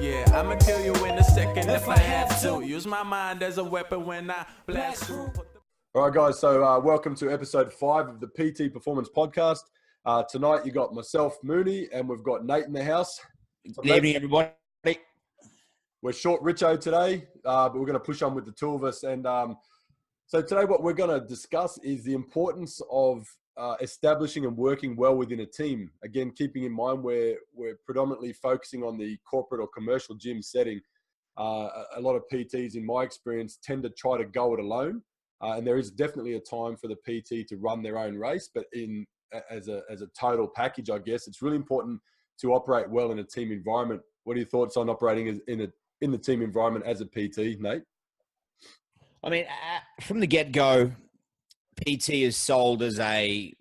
Yeah, I'ma kill you in a second if I have to. Use my mind as a weapon when I blast through. All right, guys. So welcome to episode 5 of the PT Performance Podcast. Tonight you got myself, Mooney, and we've got Nayte in the house. Good evening, everybody. We're short Richo today, but we're going to push on with the two of us. And so today what we're going to discuss is the importance of establishing and working well within a team. Again, keeping in mind we're predominantly focusing on the corporate or commercial gym setting. A lot of PTs, in my experience, tend to try to go it alone. And there is definitely a time for the PT to run their own race, but as a total package, I guess, it's really important to operate well in a team environment. What are your thoughts on operating in the team environment as a PT, Nayte? I mean, from the get-go, PT is sold as a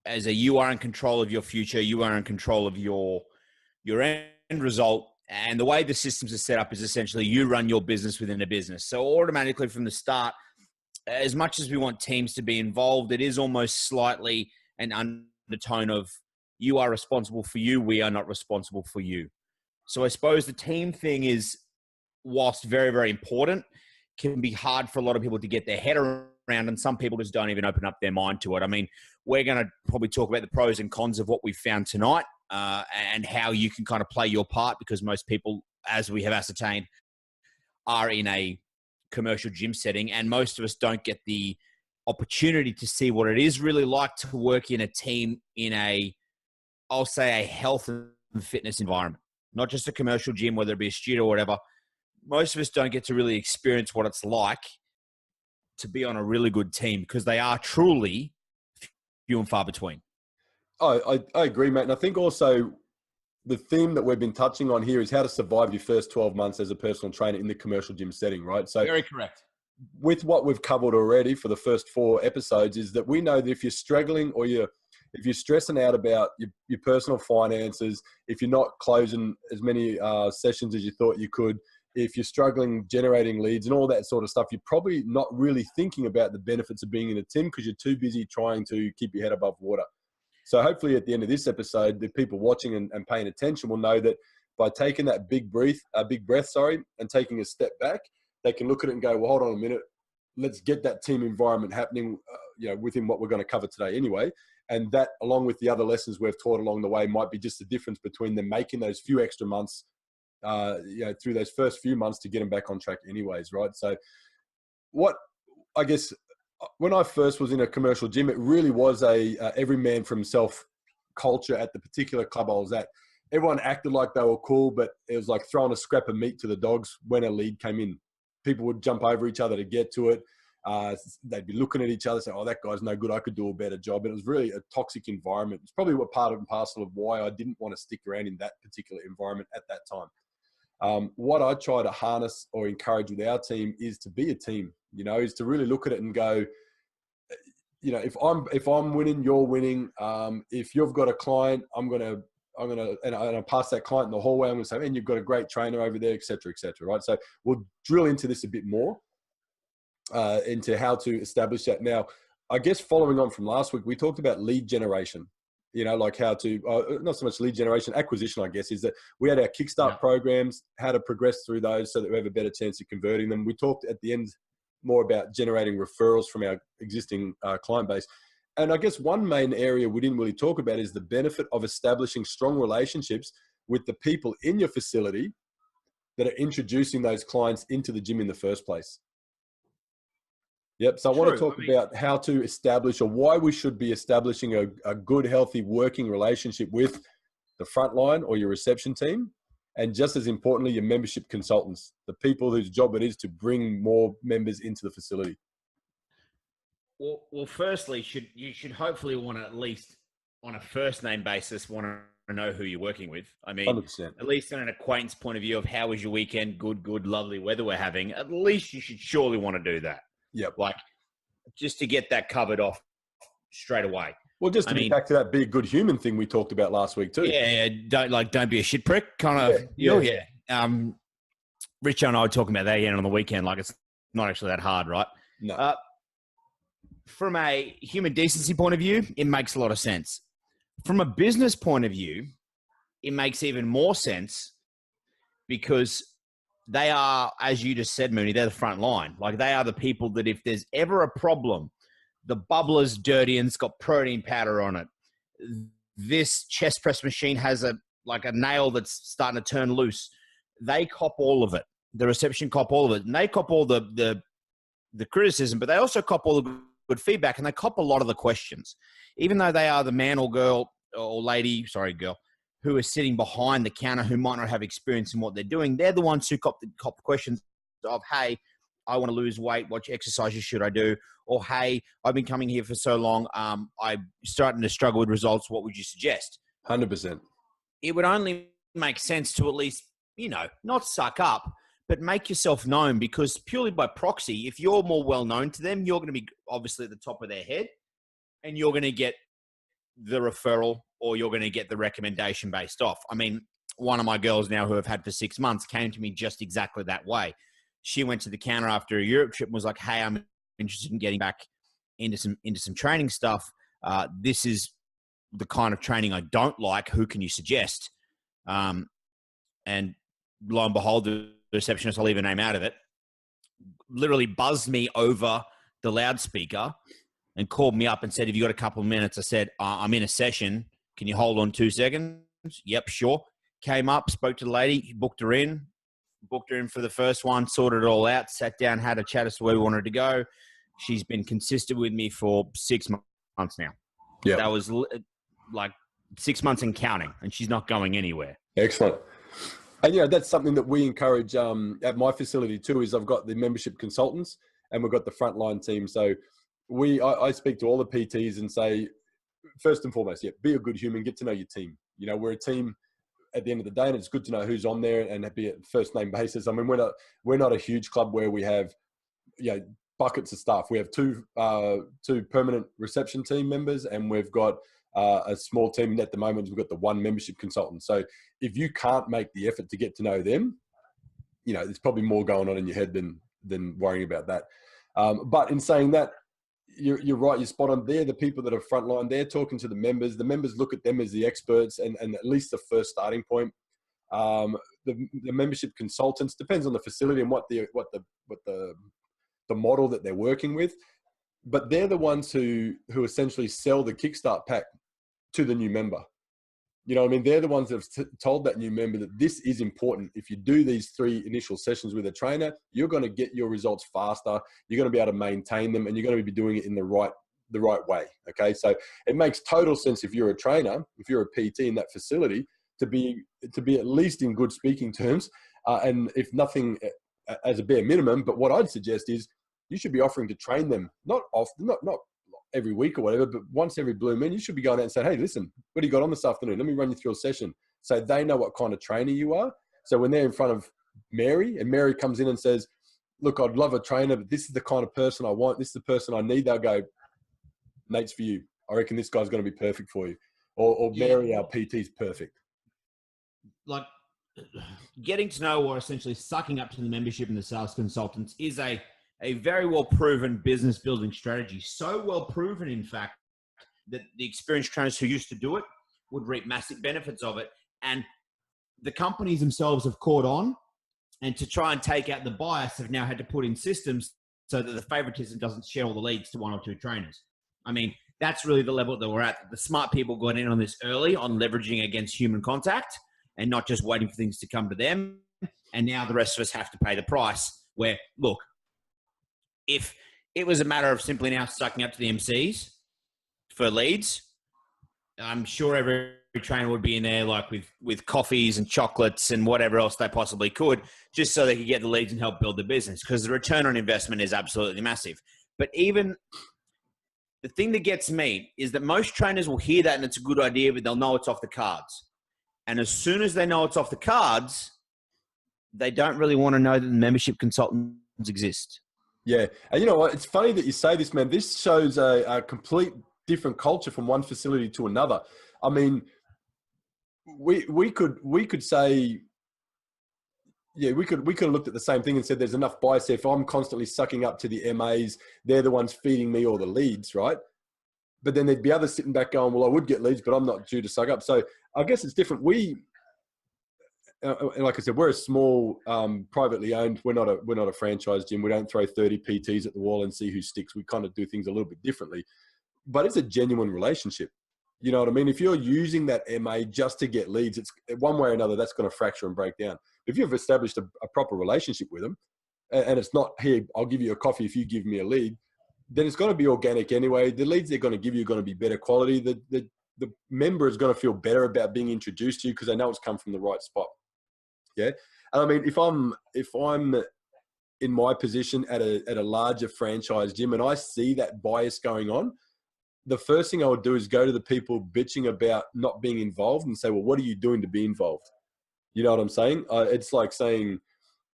you are in control of your future, you are in control of your end result, and the way the systems are set up is essentially you run your business within a business. So automatically from the start, as much as we want teams to be involved, it is almost slightly an undertone of you are responsible for you, we are not responsible for you. So I suppose the team thing is, whilst very, very important, can be hard for a lot of people to get their head around, and some people just don't even open up their mind to it. I mean, we're going to probably talk about the pros and cons of what we found tonight and how you can kind of play your part, because most people, as we have ascertained, are in a commercial gym setting, and most of us don't get the opportunity to see what it is really like to work in a team in I'll say a health and fitness environment, not just a commercial gym, whether it be a studio or whatever. Most of us don't get to really experience what it's like to be on a really good team, because they are truly few and far between. I agree, mate. And I think also the theme that we've been touching on here is how to survive your first 12 months as a personal trainer in the commercial gym setting, right? So very correct. With what we've covered already for the first 4 episodes is that we know that if you're struggling or if you're stressing out about your personal finances, if you're not closing as many sessions as you thought you could, if you're struggling generating leads and all that sort of stuff, you're probably not really thinking about the benefits of being in a team because you're too busy trying to keep your head above water. So hopefully at the end of this episode, the people watching and paying attention will know that by taking that big breath, and taking a step back, they can look at it and go, well, hold on a minute, let's get that team environment happening, within what we're going to cover today anyway. And that, along with the other lessons we've taught along the way, might be just the difference between them making those few extra months, through those first few months to get them back on track anyways, right? So I guess when I first was in a commercial gym, it really was a every man for himself culture at the particular club I was at. Everyone acted like they were cool, but it was like throwing a scrap of meat to the dogs when a lead came in. People would jump over each other to get to it. They'd be looking at each other saying, oh, that guy's no good, I could do a better job. And it was really a toxic environment. It's probably part and parcel of why I didn't want to stick around in that particular environment at that time. What I try to harness or encourage with our team is to be a team, is to really look at it and go, if I'm winning, you're winning. If you've got a client, I'm going to pass that client in the hallway. I'm going to say, man, you've got a great trainer over there, et cetera, right? So we'll drill into this a bit more, into how to establish that. Now, I guess following on from last week, we talked about lead generation, like how to, not so much lead generation, acquisition, I guess, is that we had our Kickstart programs, how to progress through those so that we have a better chance of converting them. We talked at the end more about generating referrals from our existing client base. And I guess one main area we didn't really talk about is the benefit of establishing strong relationships with the people in your facility that are introducing those clients into the gym in the first place. Yep. So I want to talk about how to establish, or why we should be establishing a good, healthy working relationship with the front line or your reception team. And just as importantly, your membership consultants, the people whose job it is to bring more members into the facility. Well, firstly, you should hopefully want to, at least on a first name basis, want to know who you're working with. I mean, 100%. At least on an acquaintance point of view of how was your weekend, good, lovely weather we're having, at least you should surely want to do that. Yep. Like, just to get that covered off straight away. Well, just to be back to that be a good human thing we talked about last week too. Yeah. Don't be a shit prick. Kind of. Yeah. Richo and I were talking about that again on the weekend. Like, it's not actually that hard, right? No. From a human decency point of view, it makes a lot of sense. From a business point of view, it makes even more sense because they are, as you just said, Mooney, they're the front line. Like, they are the people that if there's ever a problem, the bubbler's dirty and it's got protein powder on it. This chest press machine has a nail that's starting to turn loose. They cop all of it. The reception cop all of it. And they cop all the criticism, but they also cop all the good feedback, and they cop a lot of the questions. Even though they are the man or girl or lady, girl, who is sitting behind the counter, who might not have experience in what they're doing, they're the ones who cop the questions of, hey, I want to lose weight. What exercises should I do? Or, hey, I've been coming here for so long. I'm starting to struggle with results. What would you suggest? 100%. It would only make sense to at least, not suck up, but make yourself known, because purely by proxy, if you're more well known to them, you're going to be obviously at the top of their head, and you're going to get the referral, or you're going to get the recommendation based off. I mean, one of my girls now who I've had for 6 months came to me just exactly that way. She went to the counter after a Europe trip and was like, hey, I'm interested in getting back into some training stuff. This is the kind of training I don't like. Who can you suggest? And lo and behold, the receptionist, I'll leave her name out of it, literally buzzed me over the loudspeaker and called me up and said, have you got a couple of minutes? I said, I'm in a session. Can you hold on 2 seconds? Yep, sure. Came up, spoke to the lady, booked her in for the first one, sorted it all out, sat down, had a chat as to where we wanted to go. She's been consistent with me for 6 months now. Yeah. That was like 6 months and counting, and she's not going anywhere. Excellent. And, that's something that we encourage at my facility too, is I've got the membership consultants and we've got the frontline team. So I speak to all the PTs and say, first and foremost, be a good human, get to know your team. We're a team at the end of the day, and it's good to know who's on there and be at first name basis. I mean, we're not a huge club where we have, buckets of staff. We have two permanent reception team members, and we've got a small team at the moment. We've got the one membership consultant. So if you can't make the effort to get to know them, there's probably more going on in your head than worrying about that. But in saying that, you're right, you're spot on. They're the people that are frontline. They're talking to the members. The members look at them as the experts and at least the first starting point. The membership consultants, depends on the facility and what the model that they're working with, but they're the ones who essentially sell the Kickstart pack to the new member. They're the ones that have told that new member that this is important. If you do these 3 initial sessions with a trainer, you're going to get your results faster. You're going to be able to maintain them, and you're going to be doing it in the right way. Okay. So it makes total sense, if you're a trainer, if you're a PT in that facility, to be at least in good speaking terms. And if nothing, as a bare minimum, but what I'd suggest is you should be offering to train them, not often, not every week or whatever, but once every blue moon, you should be going out and saying, hey, listen, what do you got on this afternoon? Let me run you through a session. So they know what kind of trainer you are. So when they're in front of Mary, and Mary comes in and says, look, I'd love a trainer, but this is the kind of person I want. This is the person I need. They'll go, Nate's for you. I reckon this guy's going to be perfect for you. Or Mary, our PT, is perfect. Like, getting to know, or essentially sucking up to the membership and the sales consultants, is a very well-proven business building strategy. So well-proven, in fact, that the experienced trainers who used to do it would reap massive benefits of it. And the companies themselves have caught on, and to try and take out the bias, have now had to put in systems so that the favoritism doesn't share all the leads to 1 or 2 trainers. I mean, that's really the level that we're at. The smart people got in on this early, on leveraging against human contact and not just waiting for things to come to them. And now the rest of us have to pay the price, where, look, if it was a matter of simply now sucking up to the MCs for leads, I'm sure every trainer would be in there like with coffees and chocolates and whatever else they possibly could, just so they could get the leads and help build the business, because the return on investment is absolutely massive. But even the thing that gets me is that most trainers will hear that and it's a good idea, but they'll know it's off the cards. And as soon as they know it's off the cards, they don't really want to know that the membership consultants exist. Yeah. And you know what? It's funny that you say this, man. This shows a complete different culture from one facility to another. I mean, we could say, we could have looked at the same thing and said there's enough bias there. If I'm constantly sucking up to the MAs, they're the ones feeding me all the leads, right? But then there'd be others sitting back going, well, I would get leads, but I'm not due to suck up. So I guess it's different. and like I said, we're a small, privately owned. We're not a franchise gym. We don't throw 30 PTs at the wall and see who sticks. We kind of do things a little bit differently, but it's a genuine relationship. You know what I mean? If you're using that MA just to get leads, it's one way or another, that's going to fracture and break down. If you've established a proper relationship with them, and it's not, here, I'll give you a coffee if you give me a lead, then it's going to be organic anyway. The leads they're going to give you are going to be better quality. The member is going to feel better about being introduced to you because they know it's come from the right spot. Yeah. And I mean, if I'm in my position at a larger franchise gym and I see that bias going on, the first thing I would do is go to the people bitching about not being involved and say, well, what are you doing to be involved? You know what I'm saying? It's like saying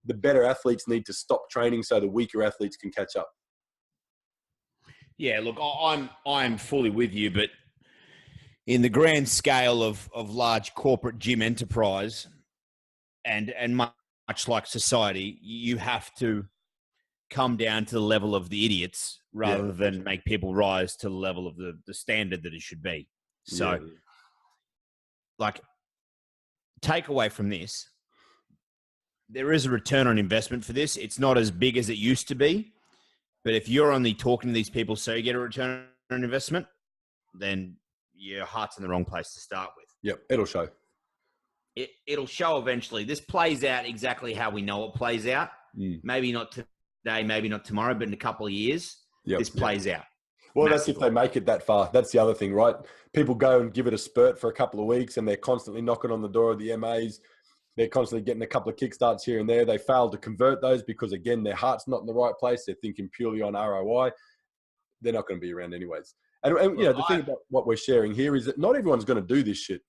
the better athletes need to stop training so the weaker athletes can catch up. Yeah, look, I'm fully with you, but in the grand scale of large corporate gym enterprise and much like society, you have to come down to the level of the idiots rather than make people rise to the level of the standard that it should be. So, like, take away from this, there is a return on investment for this. It's not as big as it used to be, but if you're only talking to these people so you get a return on investment, then your heart's in the wrong place to start with. Yep, it'll show. It'll show eventually. This plays out exactly how we know it plays out. Maybe not today, maybe not tomorrow, but in a couple of years, this plays out. Well, that's if they make it that far. That's the other thing, right? People go and give it a spurt for a couple of weeks and they're constantly knocking on the door of the MAs. They're constantly getting a couple of kickstarts here and there. They fail to convert those because, again, their heart's not in the right place. They're thinking purely on ROI. They're not going to be around anyways. And you know, the thing about what we're sharing here is that not everyone's going to do this shit.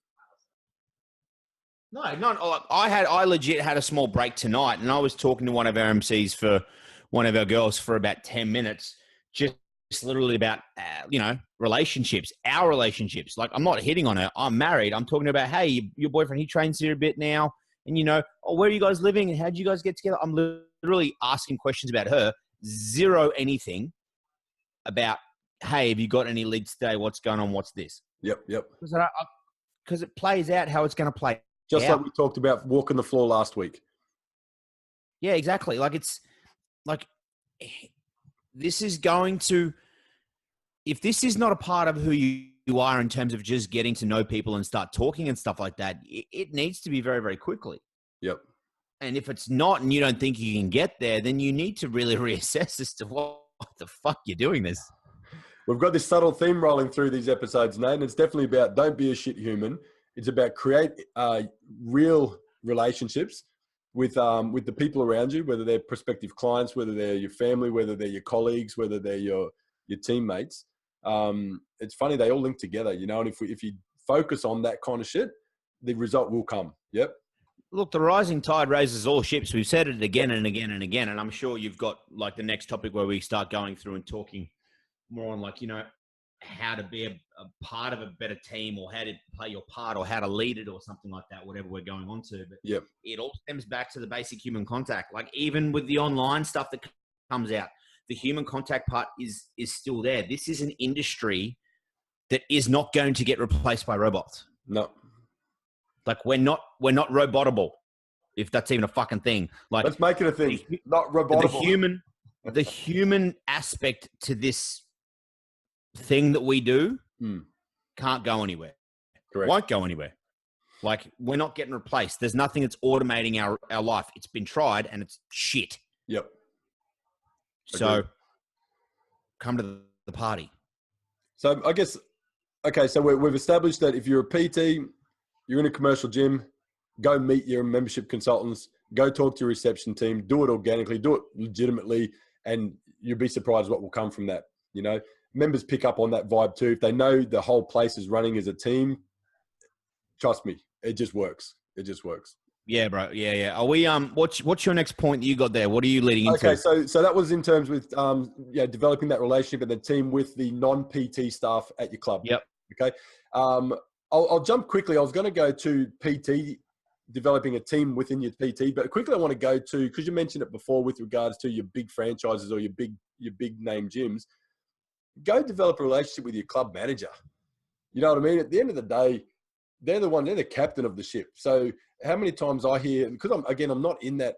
No, not. I legit had a small break tonight, and I was talking to one of our MCs for one of our girls for about 10 minutes, just literally about relationships, our relationships. Like, I'm not hitting on her. I'm married. I'm talking about, hey, your boyfriend, he trains here a bit now, and where are you guys living and how did you guys get together? I'm literally asking questions about her. Zero anything about, hey, have you got any leads today? What's going on? What's this? Yep. Because it plays out how it's going to play. Just like we talked about walking the floor last week. Yeah, exactly. Like, it's like, this is going to, if this is not a part of who you are in terms of just getting to know people and start talking and stuff like that, it needs to be very, very quickly. Yep. And if it's not, and you don't think you can get there, then you need to really reassess as to what the fuck you're doing this. We've got this subtle theme rolling through these episodes, Nate, and it's definitely about don't be a shit human. It's about create real relationships with the people around you, whether they're prospective clients, whether they're your family, whether they're your colleagues, whether they're your teammates. It's funny, they all link together, and if you focus on that kind of shit, the result will come. Yep. Look, the rising tide raises all ships. We've said it again and again and again, and I'm sure you've got like the next topic where we start going through and talking more on how to be a part of a better team or how to play your part or how to lead it or something like that, whatever we're going on to. But it all stems back to the basic human contact. Like, even with the online stuff that comes out, the human contact part is still there. This is an industry that is not going to get replaced by robots. No. Like, we're not robotable, if that's even a fucking thing. Like, let's make it a thing. Not robotable. The human aspect to this thing that we do can't go anywhere. Correct. Won't go anywhere. Like, we're not getting replaced. There's nothing that's automating our life. It's been tried and it's shit. Yep. So come to the party. So I guess, okay, so we've established that if you're a PT, you're in a commercial gym, go meet your membership consultants, go talk to your reception team, do it organically, do it legitimately, and you'll be surprised what will come from that. Members pick up on that vibe too. If they know the whole place is running as a team, trust me, it just works. It just works. Yeah, bro. Yeah. Are we what's your next point that you got there? What are you leading into? Okay, so that was in terms with developing that relationship and the team with the non-PT staff at your club. Yep. Okay. I'll jump quickly. I was going to go to PT, developing a team within your PT, but quickly I want to go to, because you mentioned it before with regards to your big franchises or your big name gyms. Go develop a relationship with your club manager. You know what I mean? At the end of the day, they're the captain of the ship. So how many times I hear, because I'm not in that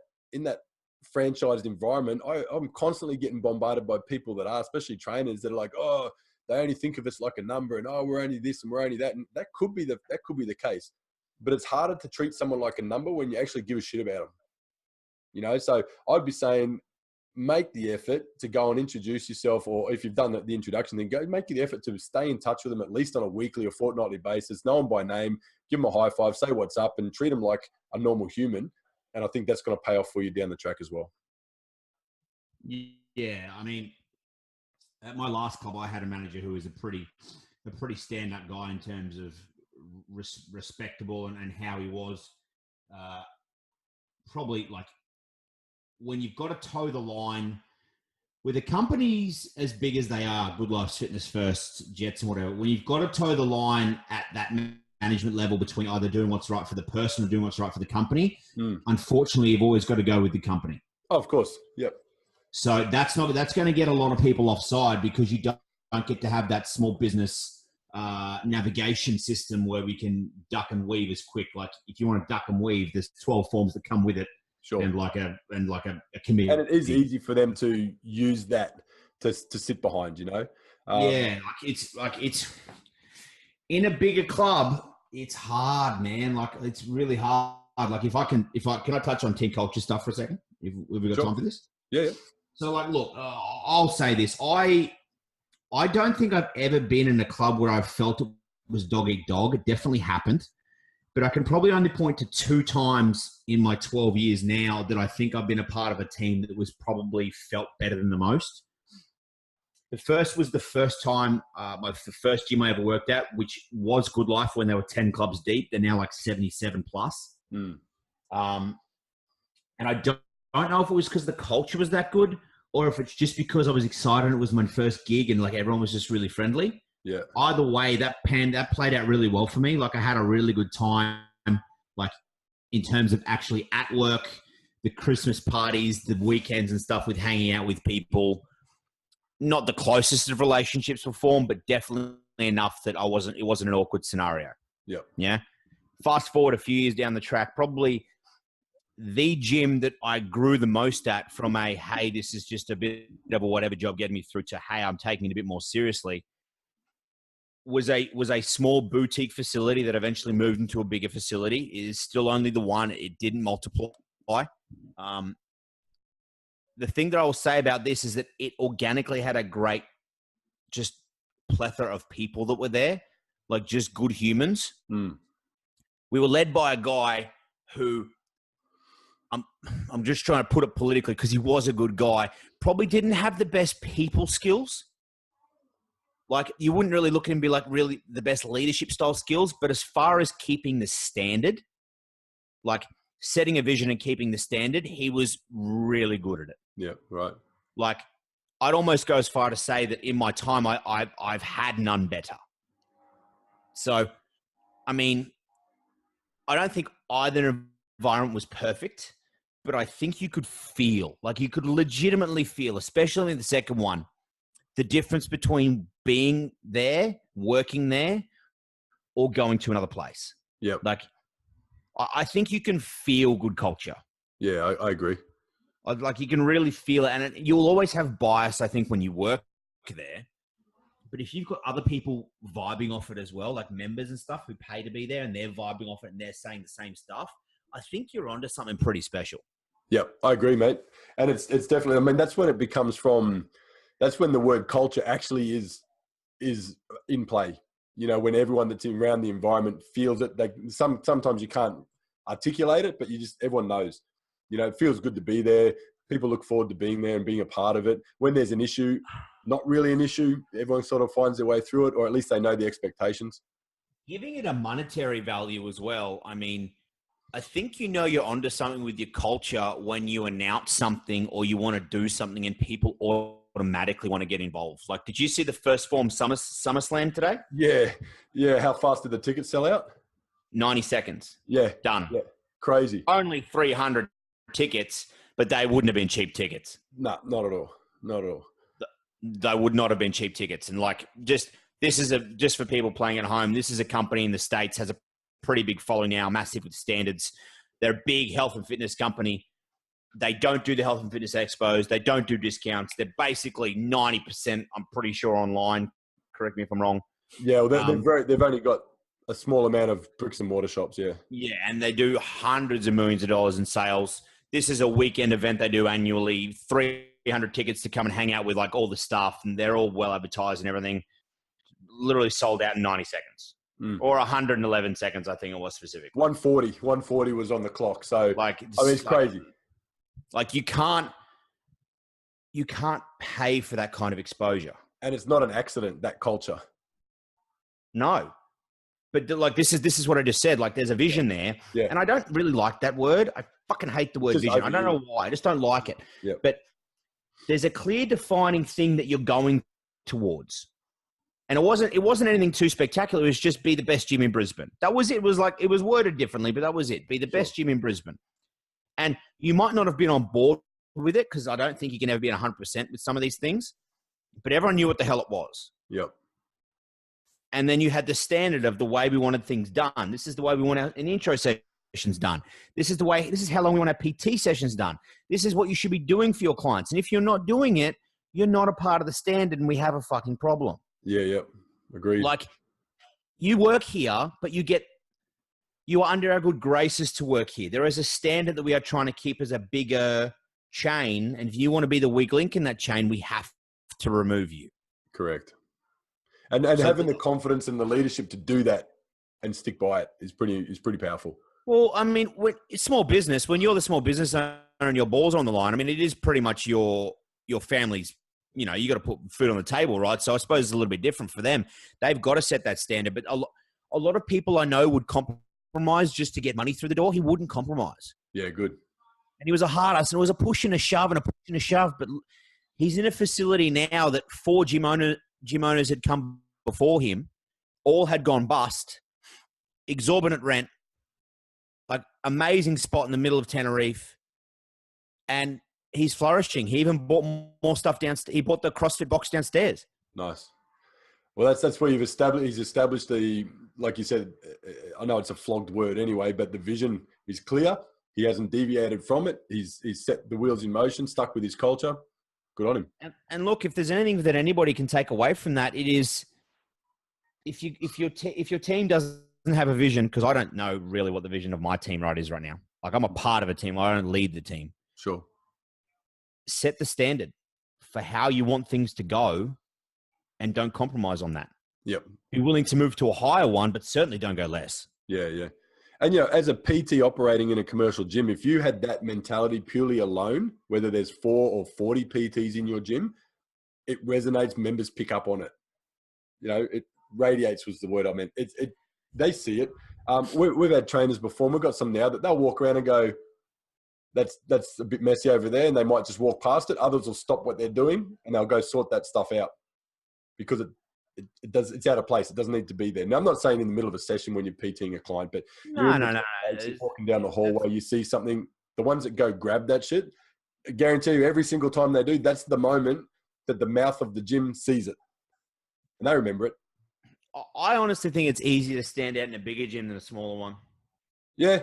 franchised environment, I'm constantly getting bombarded by people that are, especially trainers, that are like, oh, they only think of us like a number, and oh, we're only this and we're only that, and that could be the case. But it's harder to treat someone like a number when you actually give a shit about them. You know, so I'd be saying, make the effort to go and introduce yourself, or if you've done the introduction, then go make the effort to stay in touch with them at least on a weekly or fortnightly basis, know them by name, give them a high five, say what's up, and treat them like a normal human. And I think that's going to pay off for you down the track as well. Yeah, I mean, at my last club, I had a manager who was a pretty stand-up guy in terms of respectable and how he was. Probably like, when you've got to toe the line with the companies as big as they are, Good Life, Fitness First, Jets and whatever, when you've got to toe the line at that management level between either doing what's right for the person or doing what's right for the company, unfortunately, you've always got to go with the company. Oh, of course. Yep. So that's going to get a lot of people offside, because you don't get to have that small business navigation system where we can duck and weave as quick. Like, if you want to duck and weave, there's 12 forms that come with it. Sure. And like a committee. And it is easy for them to use that to sit behind, you know? It's in a bigger club, it's hard, man. Like, it's really hard. Like, can I touch on team culture stuff for a second? Have we got time for this? Yeah. So, like, look, I'll say this. I don't think I've ever been in a club where I felt it was dog eat dog. It definitely happened. But I can probably only point to 2 times in my 12 years now that I think I've been a part of a team that was probably felt better than the most. The first was the first time, the first gym I ever worked at, which was Good Life when they were 10 clubs deep. They're now like 77 plus. And I don't know if it was because the culture was that good, or if it's just because I was excited. It was my first gig and like everyone was just really friendly. Yeah. Either way, that played out really well for me. Like, I had a really good time, like, in terms of actually at work, the Christmas parties, the weekends and stuff, with hanging out with people. Not the closest of relationships were formed, but definitely enough that it wasn't an awkward scenario. Yeah. Yeah. Fast forward a few years down the track, probably the gym that I grew the most at, from a, hey, this is just a bit of a whatever job getting me through, to, hey, I'm taking it a bit more seriously, was a small boutique facility that eventually moved into a bigger facility. It is still only the one. It didn't multiply. The thing that I will say about this is that it organically had a great just plethora of people that were there, like just good humans. We were led by a guy who, I'm just trying to put it politically, because he was a good guy, probably didn't have the best people skills. Like, you wouldn't really look at him and be like really the best leadership style skills, but as far as keeping the standard, like setting a vision and keeping the standard, he was really good at it. Yeah, right. Like, I'd almost go as far to say that in my time, I've had none better. So, I mean, I don't think either environment was perfect, but I think you could legitimately feel, especially in the second one, the difference between being there, working there, or going to another place. Yeah. Like, I think you can feel good culture. Yeah, I agree. Like, you can really feel it. And you'll always have bias, I think, when you work there. But if you've got other people vibing off it as well, like members and stuff who pay to be there, and they're vibing off it and they're saying the same stuff, I think you're onto something pretty special. Yeah, I agree, mate. And it's definitely, I mean, that's when it becomes from... That's when the word culture actually is in play. You know, when everyone that's around the environment feels it. Sometimes you can't articulate it, but everyone knows. You know, it feels good to be there. People look forward to being there and being a part of it. When there's an issue, not really an issue, everyone sort of finds their way through it, or at least they know the expectations. Giving it a monetary value as well. I mean, I think you know you're onto something with your culture when you announce something or you want to do something and people automatically want to get involved. Like, did you see the first form SummerSlam today? Yeah. How fast did the tickets sell out? 90 seconds. Yeah. Done. Yeah. Crazy. Only 300 tickets, but they wouldn't have been cheap tickets. No, not at all. Not at all. They would not have been cheap tickets. And like, just for people playing at home, this is a company in the States, has a pretty big following now, massive with standards. They're a big health and fitness company. They don't do the health and fitness expos. They don't do discounts. They're basically 90%, I'm pretty sure, online. Correct me if I'm wrong. Yeah, well, they've only got a small amount of bricks and mortar shops, yeah. Yeah, and they do hundreds of millions of dollars in sales. This is a weekend event they do annually, 300 tickets to come and hang out with like all the staff, and they're all well advertised and everything. Literally sold out in 90 seconds. Or 111 seconds, I think it was specific. 140 was on the clock. So, like, it's crazy. Like you can't pay for that kind of exposure. And it's not an accident, that culture. No. But like, this is what I just said. Like there's a vision there. Yeah. And I don't really like that word. I fucking hate the word vision. I don't know why. I just don't like it. Yeah. But there's a clear defining thing that you're going towards. And it wasn't anything too spectacular. It was just be the best gym in Brisbane. That was it. It was like, it was worded differently, but that was it. Be the best gym in Brisbane. And you might not have been on board with it because I don't think you can ever be 100% with some of these things, but everyone knew what the hell it was. Yep. And then you had the standard of the way we wanted things done. This is the way we want our intro sessions done. This is how long we want our PT sessions done. This is what you should be doing for your clients. And if you're not doing it, you're not a part of the standard and we have a fucking problem. Yeah, yep. Agreed. Like you work here, but you are under our good graces to work here. There is a standard that we are trying to keep as a bigger chain. And if you want to be the weak link in that chain, we have to remove you. Correct. And having the confidence and the leadership to do that and stick by it is pretty powerful. Well, I mean, it's small business. When you're the small business owner and your balls are on the line, I mean, it is pretty much your family's, you know, you got to put food on the table, right? So I suppose it's a little bit different for them. They've got to set that standard. But a lot of people I know would compromise just to get money through the door. He wouldn't compromise. Yeah, good. And he was a hard ass, and it was a push and a shove and a push and a shove. But he's in a facility now that 4 gym owners had come before him, all had gone bust, exorbitant rent, like amazing spot in the middle of Tenerife, and he's flourishing. He even bought more stuff downstairs. He bought the CrossFit box downstairs. Nice. Well, that's where he's established the, like you said, I know it's a flogged word anyway, but the vision is clear. He hasn't deviated from it. He's set the wheels in motion, stuck with his culture. Good on him. And look, if there's anything that anybody can take away from that, it is if your team doesn't have a vision, because I don't know really what the vision of my team is right now. Like I'm a part of a team. I don't lead the team. Sure. Set the standard for how you want things to go and don't compromise on that. Yep. Be willing to move to a higher one, but certainly don't go less. Yeah, yeah. And, you know, as a PT operating in a commercial gym, if you had that mentality purely alone, whether there's 4 or 40 PTs in your gym, it resonates, members pick up on it. You know, it radiates was the word I meant. They see it. We've had trainers before, and we've got some now that they'll walk around and go, that's a bit messy over there, and they might just walk past it. Others will stop what they're doing, and they'll go sort that stuff out because it's out of place. It doesn't need to be there. Now, I'm not saying in the middle of a session when you're PTing a client, but no. You're walking down the hallway, you see something, the ones that go grab that shit, I guarantee you every single time they do, that's the moment that the mouth of the gym sees it. And they remember it. I honestly think it's easier to stand out in a bigger gym than a smaller one. Yeah,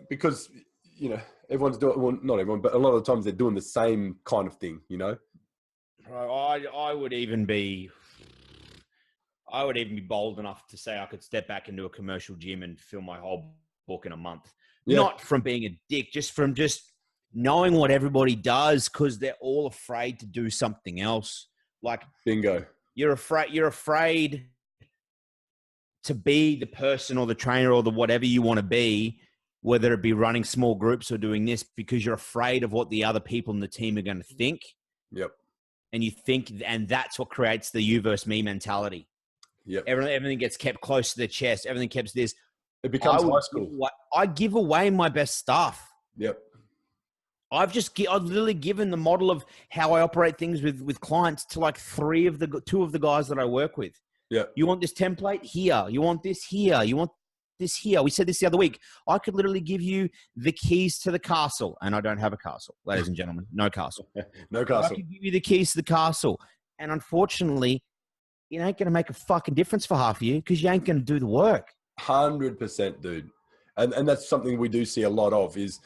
because, you know, everyone's doing, well, not everyone, but a lot of the times they're doing the same kind of thing, you know? I would even be bold enough to say I could step back into a commercial gym and fill my whole book in a month. Yeah. Not from being a dick, just from knowing what everybody does because they're all afraid to do something else. Like, bingo. You're afraid to be the person or the trainer or the whatever you want to be, whether it be running small groups or doing this, because you're afraid of what the other people in the team are going to think. Yep. And that's what creates the you versus me mentality. Yep. Everything gets kept close to the chest. Everything keeps this. It becomes high school. I give away my best stuff. Yep. I've literally given the model of how I operate things with clients to like 2 of the guys that I work with. Yeah. You want this template here. You want this here. You want this here. We said this the other week. I could literally give you the keys to the castle, and I don't have a castle, ladies and gentlemen. No castle. No castle. I could give you the keys to the castle, and unfortunately, it ain't going to make a fucking difference for half of you because you ain't going to do the work. 100%, dude. And that's something we do see a lot of is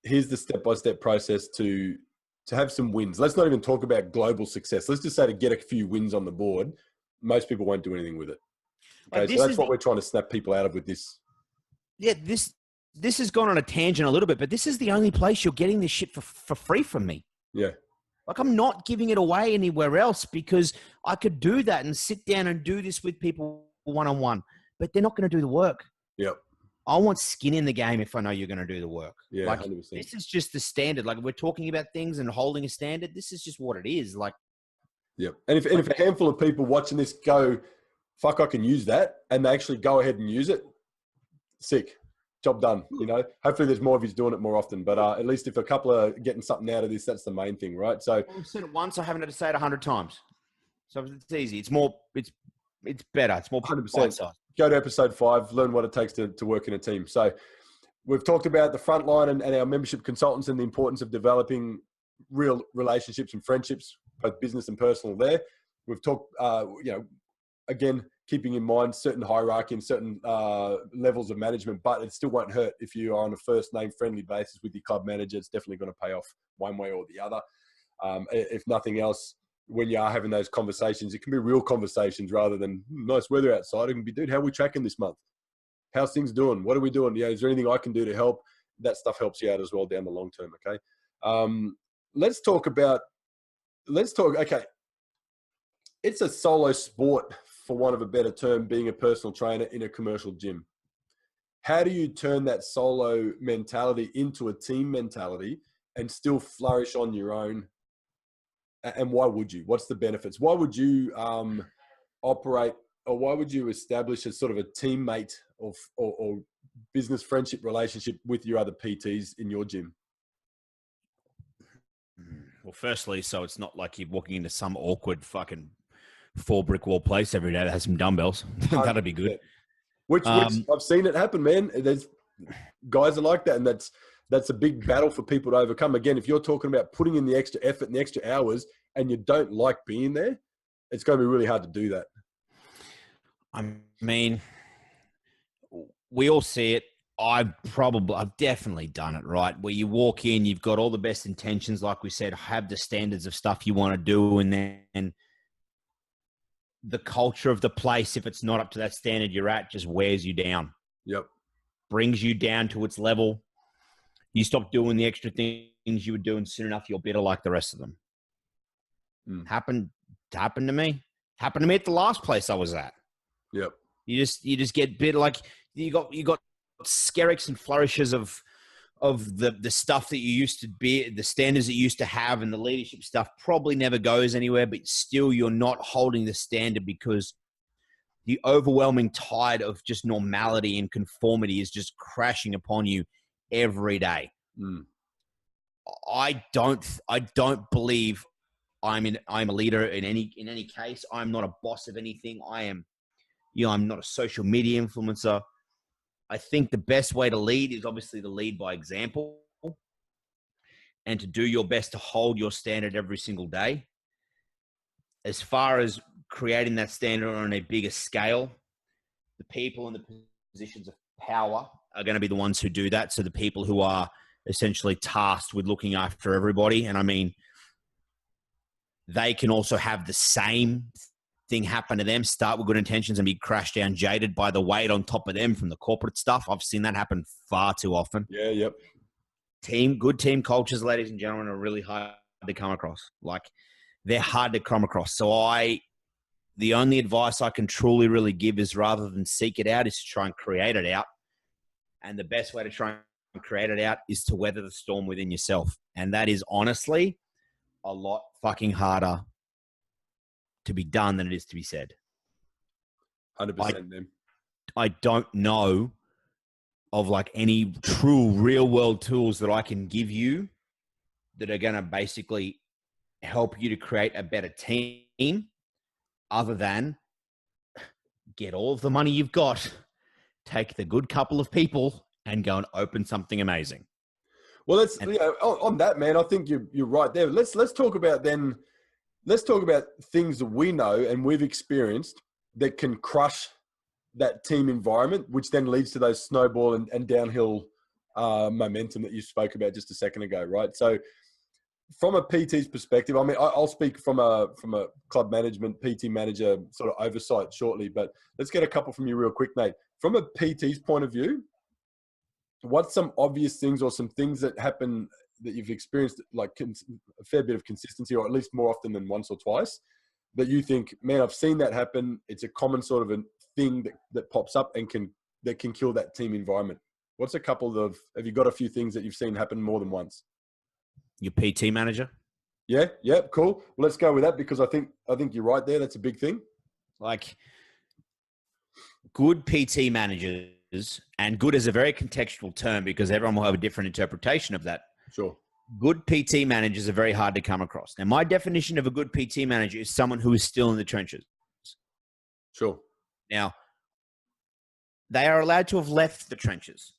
here's the step-by-step process to have some wins. Let's not even talk about global success. Let's just say to get a few wins on the board, most people won't do anything with it. Okay, so that's what we're trying to snap people out of with this. Yeah, this has gone on a tangent a little bit, but this is the only place you're getting this shit for free from me. Yeah. Like, I'm not giving it away anywhere else because I could do that and sit down and do this with people one-on-one, but they're not going to do the work. Yep. I want skin in the game if I know you're going to do the work. Yeah, like, 100%. This is just the standard. Like, we're talking about things and holding a standard. This is just what it is. Like, yep. And if a handful of people watching this go, fuck, I can use that, and they actually go ahead and use it, sick. Job done. You know, hopefully there's more of you doing it more often, but at least if a couple are getting something out of this, that's the main thing, right? So I've said it once, I haven't had to say it 100 times. So it's easy. It's more, it's better. It's more 100%. Go to episode 5, learn what it takes to work in a team. So we've talked about the front line and our membership consultants and the importance of developing real relationships and friendships, both business and personal there. We've talked, again, keeping in mind certain hierarchy and certain levels of management, but it still won't hurt if you are on a first name friendly basis with your club manager. It's definitely going to pay off one way or the other. If nothing else, when you are having those conversations, it can be real conversations rather than nice weather outside. It can be, dude, how are we tracking this month? How's things doing? What are we doing? Yeah, is there anything I can do to help? That stuff helps you out as well down the long term. Okay. Okay. It's a solo sport, for want of a better term, being a personal trainer in a commercial gym. How do you turn that solo mentality into a team mentality and still flourish on your own? And why would you? What's the benefits? Why would you operate, or why would you establish a sort of a teammate or business friendship relationship with your other PTs in your gym? Well, firstly, so it's not like you're walking into some awkward fucking 4 brick wall place every day that has some dumbbells. That'd be good. Which I've seen it happen, man. There's guys are like that, and that's a big battle for people to overcome. Again, if you're talking about putting in the extra effort and the extra hours and you don't like being there, it's going to be really hard to do that. I mean, we all see it. I've definitely done it, right? Where you walk in, you've got all the best intentions, like we said, have the standards of stuff you want to do, and then the culture of the place, if it's not up to that standard you're at, just wears you down. Yep. Brings you down to its level. You stop doing the extra things you were doing, soon enough you're bitter like the rest of them. Happened to me. Happened to me at the last place I was at. Yep. You just get bitter. Like you got skerricks and flourishes of the stuff that you used to be, the standards that you used to have, and the leadership stuff probably never goes anywhere, but still you're not holding the standard because the overwhelming tide of just normality and conformity is just crashing upon you every day. I don't believe I'm a leader in any case. I'm not a boss of anything. I'm not a social media influencer. I think the best way to lead is obviously to lead by example and to do your best to hold your standard every single day. As far as creating that standard on a bigger scale, the people in the positions of power are going to be the ones who do that. So the people who are essentially tasked with looking after everybody. And I mean, they can also have the same thing happen to them, start with good intentions and be crashed down, jaded by the weight on top of them from the corporate stuff. I've seen that happen far too often. Yeah, yep. Good team cultures, ladies and gentlemen, are really hard to come across. Like, they're hard to come across. So the only advice I can truly really give is, rather than seek it out, is to try and create it out. And the best way to try and create it out is to weather the storm within yourself. And that is honestly a lot fucking harder to be done than it is to be said. 100%, man. I don't know of like any true real world tools that I can give you that are going to basically help you to create a better team, other than get all of the money you've got, take the good couple of people and go and open something amazing. Well, on that, man, I think you're right there. Let's talk about then. Let's talk about things that we know and we've experienced that can crush that team environment, which then leads to those snowball and downhill momentum that you spoke about just a second ago, right? So from a PT's perspective, I mean, I'll speak from a club management, PT manager sort of oversight shortly, but let's get a couple from you real quick, Nate. From a PT's point of view, what's some obvious things or some things that happen that you've experienced, like a fair bit of consistency, or at least more often than once or twice, that you think, man, I've seen that happen. It's a common sort of a thing that pops up and can kill that team environment. What's a couple of, have you got a few things that you've seen happen more than once? Your PT manager? Yeah, cool. Well, let's go with that, because I think you're right there. That's a big thing. Like, good PT managers, and good is a very contextual term because everyone will have a different interpretation of that. Sure. Good PT managers are very hard to come across. Now, my definition of a good PT manager is someone who is still in the trenches. Sure. Now, they are allowed to have left the trenches,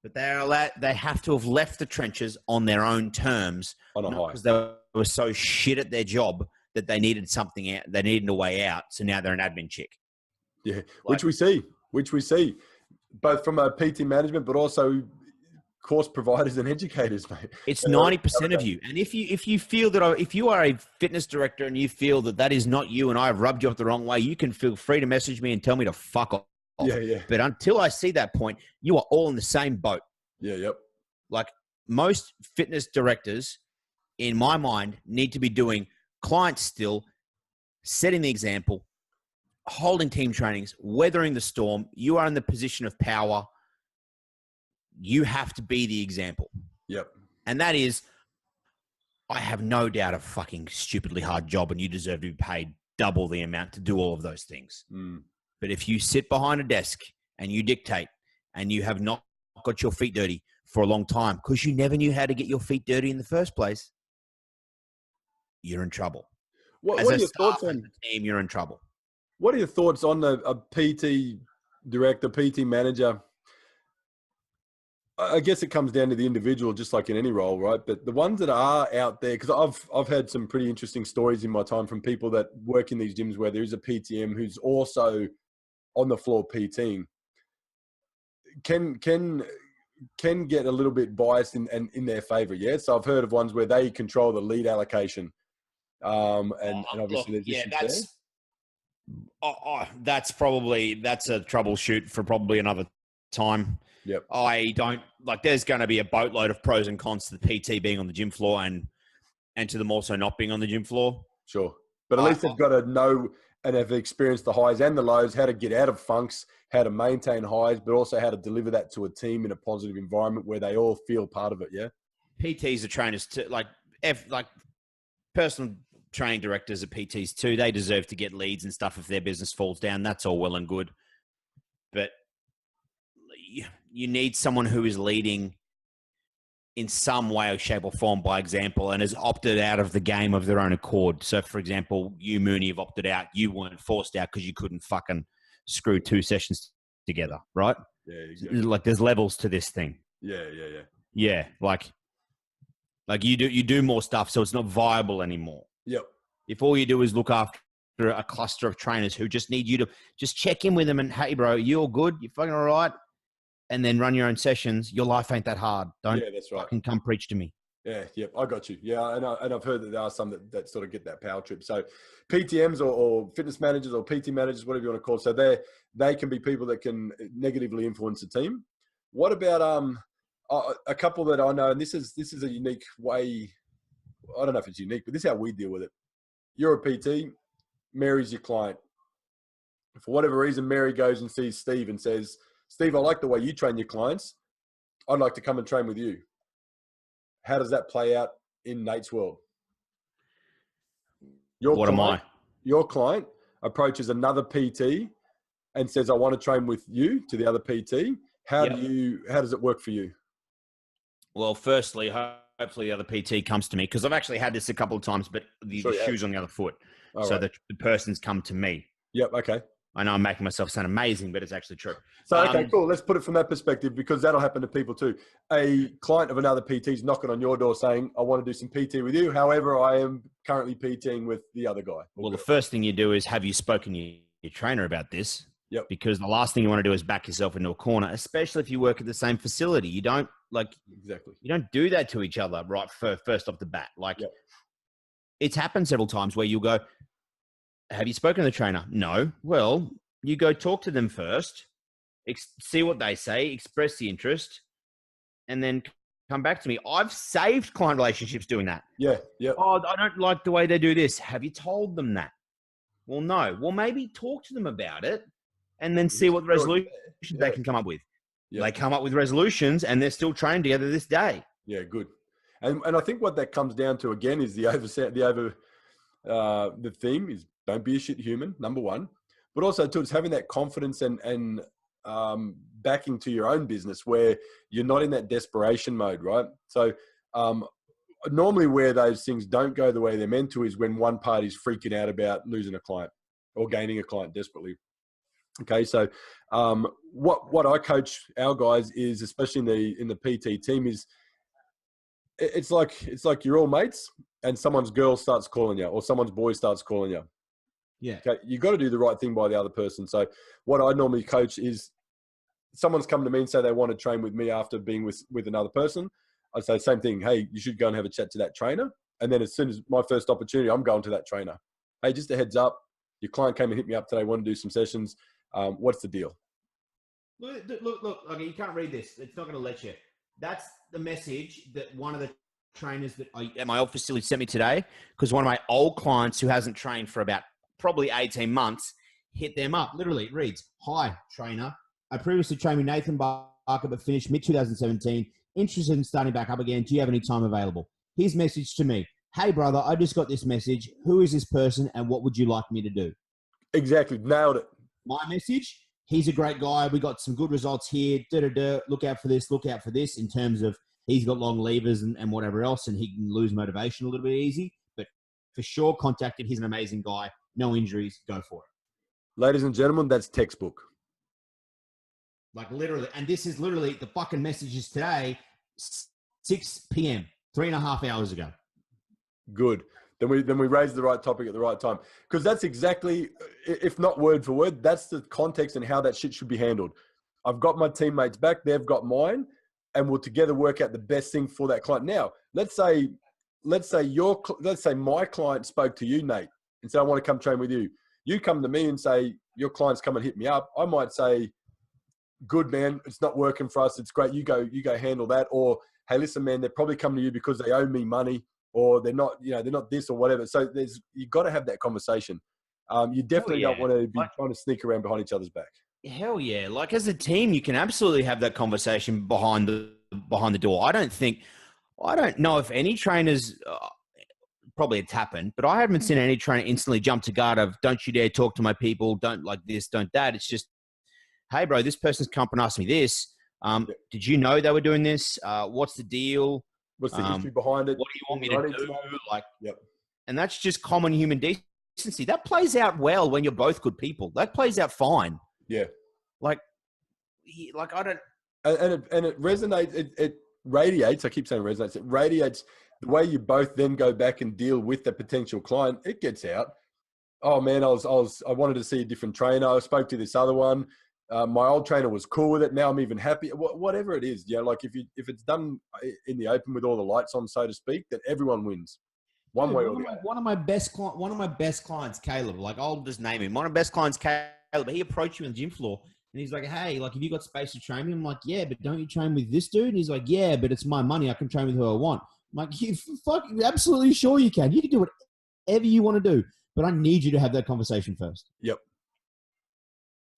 but they have to have left the trenches on their own terms, on a high, because they were so shit at their job that they needed something out. They needed a way out. So now they're an admin chick. Yeah, which we see, both from a PT management, but also course providers and educators, mate. It's 90% of you. And if you feel that, if you are a fitness director and you feel that is not you and I've rubbed you up the wrong way, you can feel free to message me and tell me to fuck off. Yeah. But until I see that point, you are all in the same boat. Yeah, yep. Like, most fitness directors, in my mind, need to be doing clients still, setting the example, holding team trainings, weathering the storm. You are in the position of power. You have to be the example. Yep. And that is, I have no doubt, a fucking stupidly hard job, and you deserve to be paid double the amount to do all of those things. But if you sit behind a desk and you dictate, and you have not got your feet dirty for a long time because you never knew how to get your feet dirty in the first place, you're in trouble. What are your thoughts on the team? You're in trouble. What are your thoughts on a PT director, PT manager? I guess it comes down to the individual, just like in any role, right? But the ones that are out there, because I've had some pretty interesting stories in my time from people that work in these gyms where there is a PTM who's also on the floor PTing, can get a little bit biased in their favor. Yeah. So I've heard of ones where they control the lead allocation. And obviously there's issues there. That's a troubleshoot for probably another time. Yep. I don't like, there's going to be a boatload of pros and cons to the PT being on the gym floor and to them also not being on the gym floor. Sure. But at least they've got to know and have experienced the highs and the lows, how to get out of funks, how to maintain highs, but also how to deliver that to a team in a positive environment where they all feel part of it. Yeah. PTs are trainers too, like personal training directors are PTs too. They deserve to get leads and stuff if their business falls down. That's all well and good. But you need someone who is leading in some way or shape or form by example and has opted out of the game of their own accord. So, for example, you, Mooney, have opted out. You weren't forced out because you couldn't fucking screw 2 sessions together, right? Yeah, exactly. Like, there's levels to this thing. Yeah. Like you do more stuff, so it's not viable anymore. Yep. If all you do is look after a cluster of trainers who just need you to just check in with them and, hey, bro, you all good? You fucking all right? And then run your own sessions, your life ain't that hard. Don't that's right. fucking come preach to me. Yeah, I got you. Yeah, and I've heard that there are some that sort of get that power trip. So PTMs or fitness managers or PT managers, whatever you want to call it, so they can be people that can negatively influence the team. What about a couple that I know, and this is a unique way, I don't know if it's unique, but this is how we deal with it. You're a PT, Mary's your client. For whatever reason, Mary goes and sees Steve and says, Steve, I like the way you train your clients. I'd like to come and train with you. How does that play out in Nayte's world? Your client approaches another PT and says, I want to train with you to the other PT. How does it work for you? Well, firstly, hopefully the other PT comes to me, because I've actually had this a couple of times, but the shoe's on the other foot. All so right. the person's come to me. Yep. Okay. I know I'm making myself sound amazing, but it's actually true. So, okay, cool. Let's put it from that perspective, because that'll happen to people too. A client of another PT is knocking on your door saying, I want to do some PT with you. However, I am currently PTing with the other guy. Well, the first thing you do is, have you spoken to your trainer about this? Yep. Because the last thing you want to do is back yourself into a corner, especially if you work at the same facility. You don't you don't do that to each other right first off the bat. Like Yep. It's happened several times where you'll go, have you spoken to the trainer? No. Well, you go talk to them first, see what they say, express the interest, and then come back to me. I've saved client relationships doing that. Yeah. Yeah. Oh, I don't like the way they do this. Have you told them that? Well, no. Well, maybe talk to them about it and then see what resolutions they can come up with. Yeah. They come up with resolutions and they're still trained together this day. Yeah, good. And I think what that comes down to again is the theme is don't be a shit human, number one, but also too, it's having that confidence and backing to your own business where you're not in that desperation mode, right? So normally where those things don't go the way they're meant to is when one party's freaking out about losing a client or gaining a client desperately. Okay, so what I coach our guys is, especially in the PT team, is it's like you're all mates and someone's girl starts calling you or someone's boy starts calling you. Yeah. Okay, you got to do the right thing by the other person. So what I normally coach is someone's come to me and say they want to train with me after being with another person. I say same thing. Hey, you should go and have a chat to that trainer. And then as soon as my first opportunity, I'm going to that trainer. Hey, just a heads up. Your client came and hit me up today. Want to do some sessions. What's the deal? Look. Okay, you can't read this. It's not going to let you. That's the message that one of the trainers at my old facility sent me today, because one of my old clients who hasn't trained for about probably 18 months hit them up. Literally, it reads, "Hi, trainer. I previously trained with Nathan Barker but finished mid-2017. Interested in starting back up again. Do you have any time available?" His message to me, "Hey, brother, I just got this message. Who is this person and what would you like me to do?" Exactly. Nailed it. My message, he's a great guy. We got some good results here. Look out for this in terms of he's got long levers and whatever else, and he can lose motivation a little bit easy. But for sure, contact him. He's an amazing guy. No injuries. Go for it. Ladies and gentlemen, that's textbook. Like literally. And this is literally the fucking messages today, 6 p.m., 3.5 hours ago. Good. Then we raised the right topic at the right time. Because that's exactly, if not word for word, that's the context and how that shit should be handled. I've got my teammates back. They've got mine. And we'll together work out the best thing for that client. Now, let's say my client spoke to you, Nate, and said, "I want to come train with you." You come to me and say, "Your client's come and hit me up." I might say, "Good, man. It's not working for us. It's great. You go handle that." Or, "Hey, listen, man, they're probably coming to you because they owe me money, or they're not this or whatever." So you got to have that conversation. You definitely don't want to be trying to sneak around behind each other's back. Hell yeah. Like as a team, you can absolutely have that conversation behind the door. I don't know if any trainers, probably it's happened, but I haven't seen any trainer instantly jump to guard of, "Don't you dare talk to my people. Don't like this, don't that." It's just, "Hey bro, this person's come up and asked me this. Did you know they were doing this? What's the deal? What's the history behind it? What do you want me to do?" Like, yep. And that's just common human decency. That plays out well when you're both good people. That plays out fine. Yeah. Like I don't. And it resonates. It radiates. I keep saying resonates. It radiates the way you both then go back and deal with the potential client. It gets out. "Oh man, I wanted to see a different trainer. I spoke to this other one. My old trainer was cool with it. Now I'm even happy." Whatever it is, like if it's done in the open with all the lights on, so to speak, that everyone wins. One way or the other. One of my best clients, Caleb. Like I'll just name him. One of my best clients, Caleb. He approached me on the gym floor and he's like, "Hey, like, have you got space to train me?" I'm like, "Yeah, but don't you train with this dude?" And he's like, "Yeah, but it's my money. I can train with who I want." I'm like, "You fucking absolutely sure you can. You can do whatever you want to do, but I need you to have that conversation first." Yep.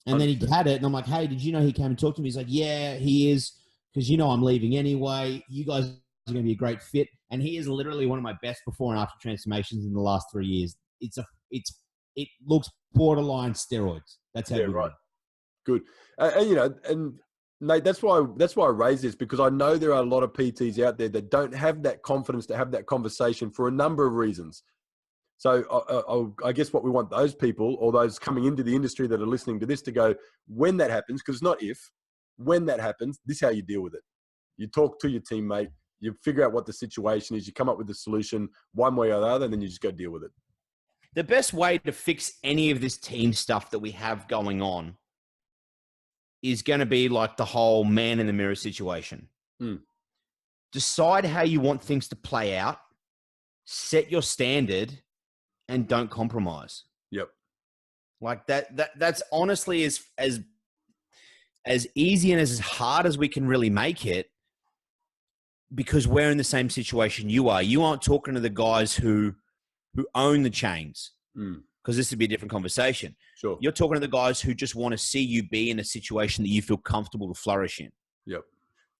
And then he had it, and I'm like, "Hey, did you know he came and talked to me?" He's like, "Yeah, he is, because I'm leaving anyway. You guys are going to be a great fit." And he is literally one of my best before and after transformations in the last 3 years. It looks borderline steroids. That's how good. Right. Good. And Nate, that's why I raise this, because I know there are a lot of PTs out there that don't have that confidence to have that conversation for a number of reasons. So I guess what we want those people, or those coming into the industry that are listening to this, to go, when that happens, because it's not if, when that happens, this is how you deal with it. You talk to your teammate, you figure out what the situation is, you come up with a solution one way or the other, and then you just go deal with it. The best way to fix any of this team stuff that we have going on is going to be like the whole man in the mirror situation. Mm. Decide how you want things to play out, set your standard, and don't compromise. Yep. Like that's honestly as easy and as hard as we can really make it, because we're in the same situation you are. You aren't talking to the guys who own the chains, because this would be a different conversation. Sure. You're talking to the guys who just want to see you be in a situation that you feel comfortable to flourish in. Yep.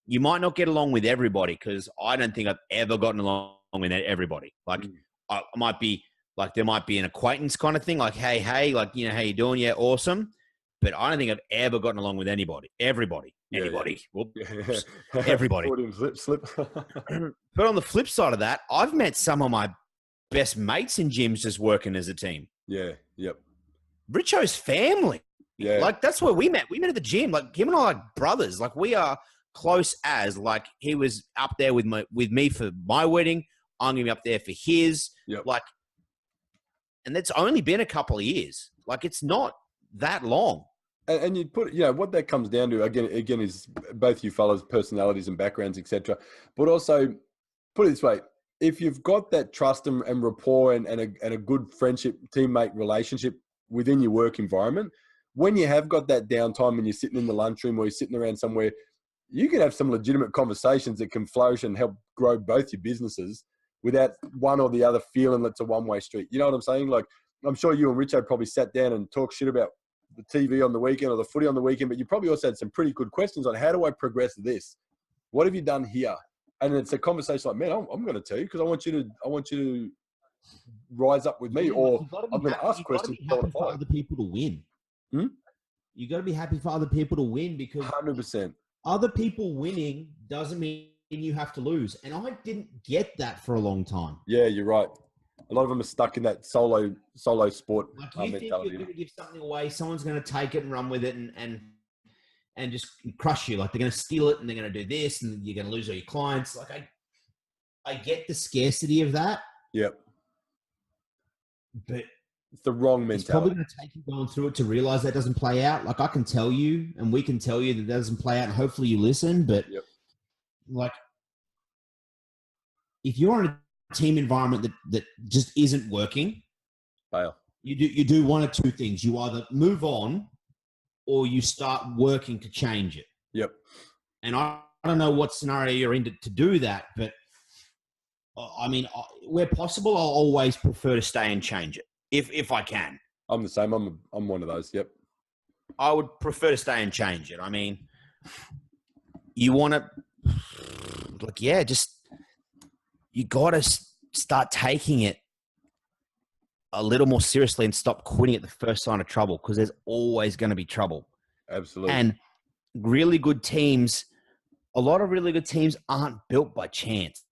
You might not get along with everybody, because I don't think I've ever gotten along with everybody. Like I might be like, there might be an acquaintance kind of thing. Like, hey, like, you know, how you doing? Yeah. Awesome. But I don't think I've ever gotten along with anybody. Everybody. Whoops. Everybody. Slip. But on the flip side of that, I've met some of my best mates in gyms just working as a team. Yeah. Yep. Richo's family. Yeah. Like, that's where we met. We met at the gym. Like, him and I are like brothers. Like, we are close as. Like, he was up there with me for my wedding. I'm going to be up there for his. Yep. Like, and that's only been a couple of years. Like, it's not that long. And you put, you know, what that comes down to again is both you fellas' personalities and backgrounds, etc. But also, put it this way: if you've got that trust and rapport and a good friendship, teammate relationship within your work environment, when you have got that downtime and you're sitting in the lunchroom or you're sitting around somewhere, you can have some legitimate conversations that can flourish and help grow both your businesses without one or the other feeling that's a one-way street. You know what I'm saying? Like, I'm sure you and Richo probably sat down and talked shit about the TV on the weekend or the footy on the weekend, but you probably also had some pretty good questions on how do I progress this? What have you done here? And it's a conversation like, man, I'm going to tell you because I want you to rise up with me, or I'm going to ask questions. You got to be happy for other people to win. You got to be happy for other people to win, because 100%. Other people winning doesn't mean you have to lose. And I didn't get that for a long time. Yeah, you're right. A lot of them are stuck in that solo sport like you mentality. think you're going to give something away, someone's going to take it and run with it and just crush you. Like, they're going to steal it and they're going to do this and you're going to lose all your clients. Like, I get the scarcity of that. Yep. But it's the wrong mentality. It's probably going to take you going through it to realize that doesn't play out. Like, I can tell you, and we can tell you that doesn't play out, and hopefully you listen. But like, if you're in a team environment that just isn't working, fail. You do one or two things. You either move on or you start working to change it. Yep. And I don't know what scenario you're in to do that, but I mean, where possible, I'll always prefer to stay and change it if I can. I'm the same. I'm one of those. Yep. I would prefer to stay and change it. I mean, you want to, like, yeah, just, you got to start taking it a little more seriously and stop quitting at the first sign of trouble, because there's always going to be trouble. Absolutely. And really good teams, a lot of really good teams aren't built by chance.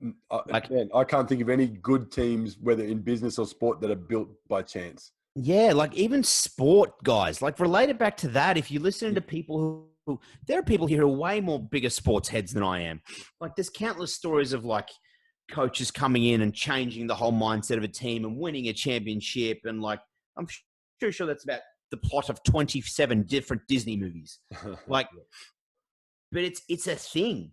Man, I can't think of any good teams, whether in business or sport, that are built by chance. Yeah, like even sport guys, like relate it back to that. If you listen to people who there are people here who are way more bigger sports heads than I am. Like, there's countless stories of like coaches coming in and changing the whole mindset of a team and winning a championship. And like, I'm sure that's about the plot of 27 different Disney movies. Like, but it's a thing.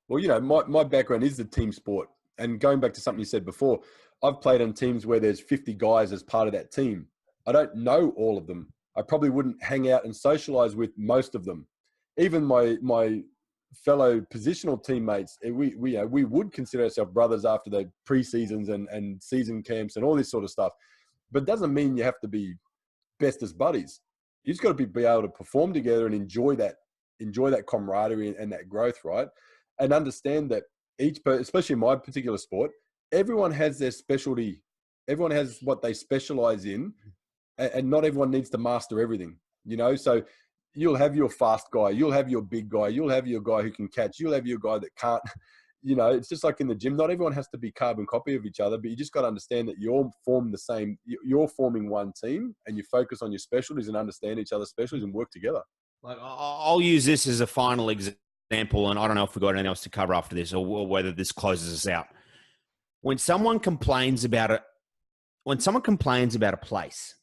Well, you know, my background is the team sport. And going back to something you said before, I've played on teams where there's 50 guys as part of that team. I don't know all of them. I probably wouldn't hang out and socialize with most of them. Even my fellow positional teammates, we would consider ourselves brothers after the pre-seasons and season camps and all this sort of stuff. But it doesn't mean you have to be best as buddies. You just got to be able to perform together and enjoy that camaraderie and that growth, right? And understand that especially in my particular sport, everyone has their specialty. Everyone has what they specialize in, and not everyone needs to master everything, you know? So you'll have your fast guy, you'll have your big guy, you'll have your guy who can catch, you'll have your guy that can't, you know, it's just like in the gym. Not everyone has to be carbon copy of each other, but you just got to understand that you're forming one team, and you focus on your specialties and understand each other's specialties and work together. Like, I'll use this as a final example, and I don't know if we've got anything else to cover after this or whether this closes us out. When someone complains about a place,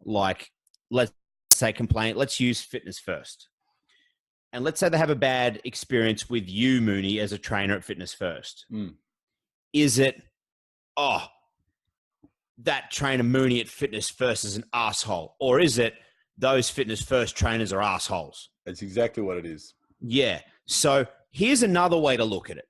like, let's say complain. Let's use fitness first. And let's say they have a bad experience with you, Mooney, as a trainer at Fitness First. Is it, oh, that trainer Mooney at Fitness First is an asshole? Or is it those Fitness First trainers are assholes? That's exactly what it is. Yeah. So here's another way to look at it.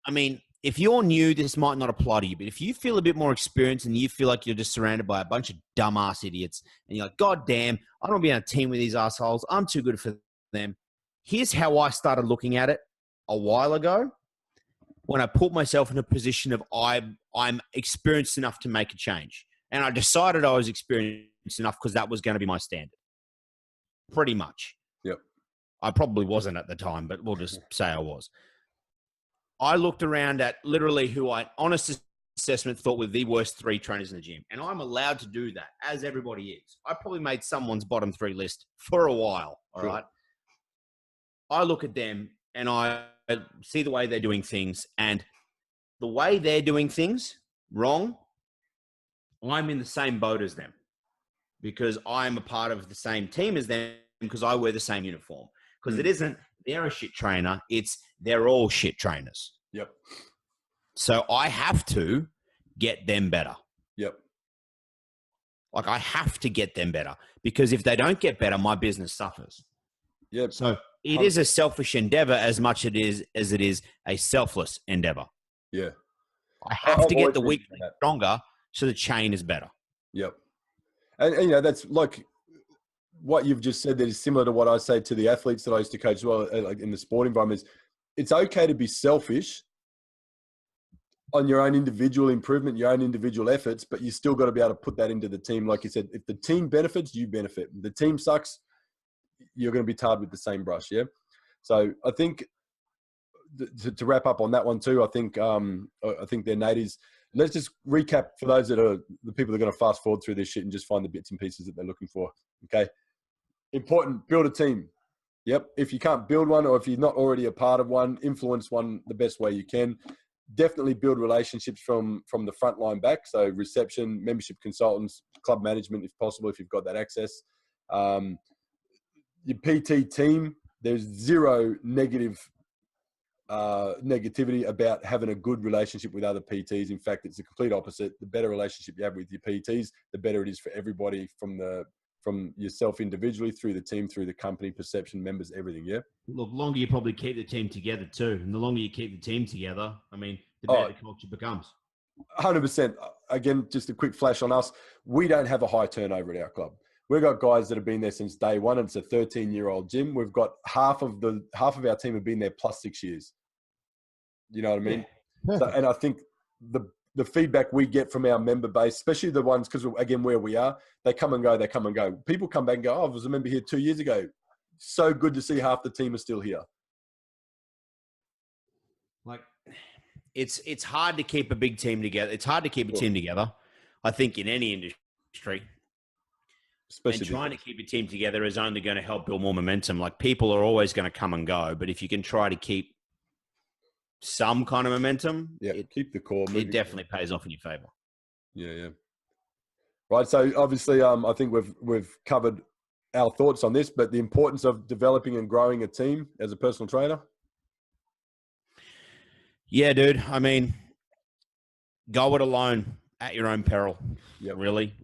I mean, if you're new, this might not apply to you, but if you feel a bit more experienced and you feel like you're just surrounded by a bunch of dumbass idiots and you're like, God damn, I don't want to be on a team with these assholes. I'm too good for them. Here's how I started looking at it a while ago when I put myself in a position of I'm experienced enough to make a change. And I decided I was experienced enough because that was going to be my standard. Pretty much. Yep. I probably wasn't at the time, but we'll just say I was. I looked around at literally who I, honest assessment, thought were the worst 3 trainers in the gym. And I'm allowed to do that, as everybody is. I probably made someone's bottom 3 list for a while, all right? I look at them and I see the way they're doing things, and the way they're doing things wrong, I'm in the same boat as them because I'm a part of the same team as them because I wear the same uniform. Because it isn't they're a shit trainer, it's they're all shit trainers. Yep. So I have to get them better. Yep. Like I have to get them better because if they don't get better, my business suffers. Yep. So it is a selfish endeavor as much as it is a selfless endeavor. Yeah. I have to get the weak stronger so the chain is better. Yep. And you know, that's like what you've just said that is similar to what I say to the athletes that I used to coach as well, like in the sport environment, is it's okay to be selfish on your own individual improvement, your own individual efforts, but you still got to be able to put that into the team. Like you said, if the team benefits, you benefit. If the team sucks, you're going to be tarred with the same brush. Yeah. So I think to wrap up on that one too, I think their Naytes, let's just recap for those that are the people that are going to fast forward through this shit and just find the bits and pieces that they're looking for. Okay. Important, build a team. Yep. If you can't build one, or if you're not already a part of one, influence one the best way you can. Definitely build relationships from the front line back. So reception, membership consultants, club management, if possible, if you've got that access. Your PT team, there's zero negativity about having a good relationship with other PTs. In fact, it's the complete opposite. The better relationship you have with your PTs, the better it is for everybody from yourself individually, through the team, through the company, perception, members, everything. Yeah. Look, the longer you probably keep the team together too, and the longer you keep the team together, I mean, the better the culture becomes. 100%. Again, just a quick flash on us. We don't have a high turnover at our club. We've got guys that have been there since day one, and it's a 13-year-old gym. We've got half of our team have been there plus 6 years. You know what I mean? Yeah. So, and I think the feedback we get from our member base, especially the ones, because again, where we are, they come and go. People come back and go, oh, I was a member here 2 years ago. So good to see half the team are still here. Like, it's hard to keep a big team together. It's hard to keep a team together, I think, in any industry. Especially and trying to keep a team together is only going to help build more momentum. Like, people are always going to come and go, but if you can try to keep some kind of momentum, keep the core. It definitely pays off in your favor. Yeah. Right. So obviously, I think we've covered our thoughts on this, but the importance of developing and growing a team as a personal trainer. Yeah, dude. I mean, go it alone at your own peril. Yeah. Really,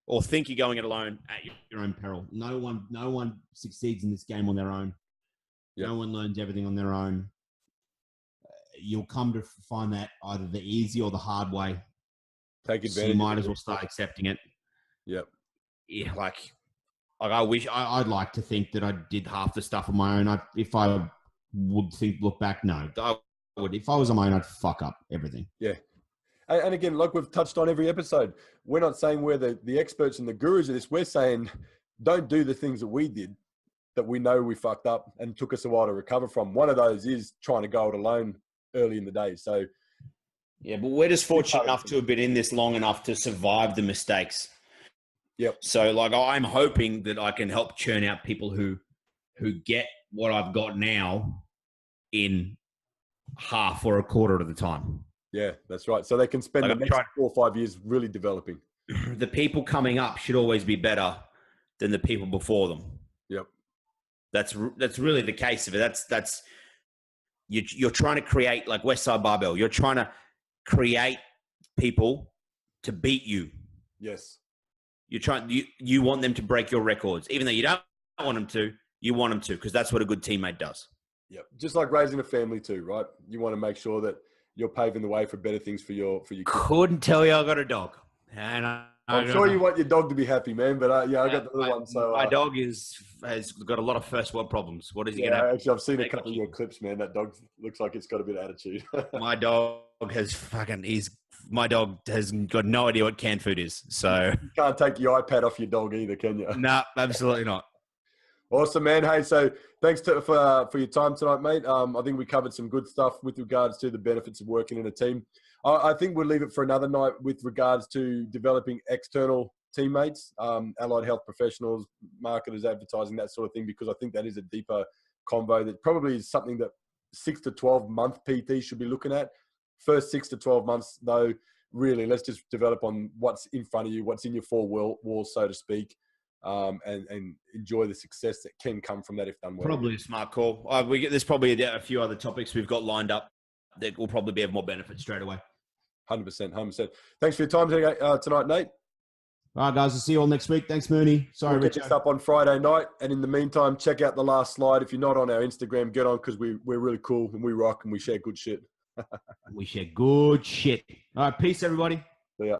or think you're going it alone at your own peril. No one succeeds in this game on their own. Yep. No one learns everything on their own. You'll come to find that either the easy or the hard way. Take advantage. So you might as well start accepting it. Yep. Yeah, like I wish I'd like to think that I did half the stuff on my own. If I would look back, no. I would. If I was on my own, I'd fuck up everything. Yeah. And again, like we've touched on every episode, we're not saying we're the experts and the gurus of this. We're saying don't do the things that we did that we know we fucked up and took us a while to recover from. One of those is trying to go it alone early in the day. So, yeah, but we're just fortunate enough to have been in this long enough to survive the mistakes. Yep. So, I'm hoping that I can help churn out people who get what I've got now in half or a quarter of the time. Yeah, that's right. So they can spend the next 4 or 5 years really developing. The people coming up should always be better than the people before them. Yep. That's really the case of it. That's you're trying to create, like Westside Barbell. You're trying to create people to beat you. Yes. You want them to break your records, even though you don't want them to. You want them to, because that's what a good teammate does. Yep. Just like raising a family too, right? You want to make sure that you're paving the way for better things for your kids. Couldn't tell you I got a dog, and I'm sure you want your dog to be happy, man. But yeah, I got the other one. So my dog has got a lot of first world problems. What is he gonna? Actually, I've seen a couple of your clips, man. That dog looks like it's got a bit of attitude. My dog my dog has got no idea what canned food is. So you can't take your iPad off your dog either, can you? No, absolutely not. Awesome, man. Hey, so thanks for your time tonight, mate. I think we covered some good stuff with regards to the benefits of working in a team. I think we'll leave it for another night with regards to developing external teammates, allied health professionals, marketers, advertising, that sort of thing, because I think that is a deeper convo that probably is something that 6 to 12 month PT should be looking at. First 6 to 12 months, though, really, let's just develop on what's in front of you, what's in your four walls, so to speak, and enjoy the success that can come from that if done well. Probably a smart call. There's probably a few other topics we've got lined up that will probably be of more benefit straight away. 100%. Thanks for your time tonight, Nate. All right, guys. I'll see you all next week. Thanks, Mooney. Sorry, We'll catch us up on Friday night. And in the meantime, check out the last slide. If you're not on our Instagram, get on, because we're really cool and we rock and we share good shit. We share good shit. All right. Peace, everybody. See ya.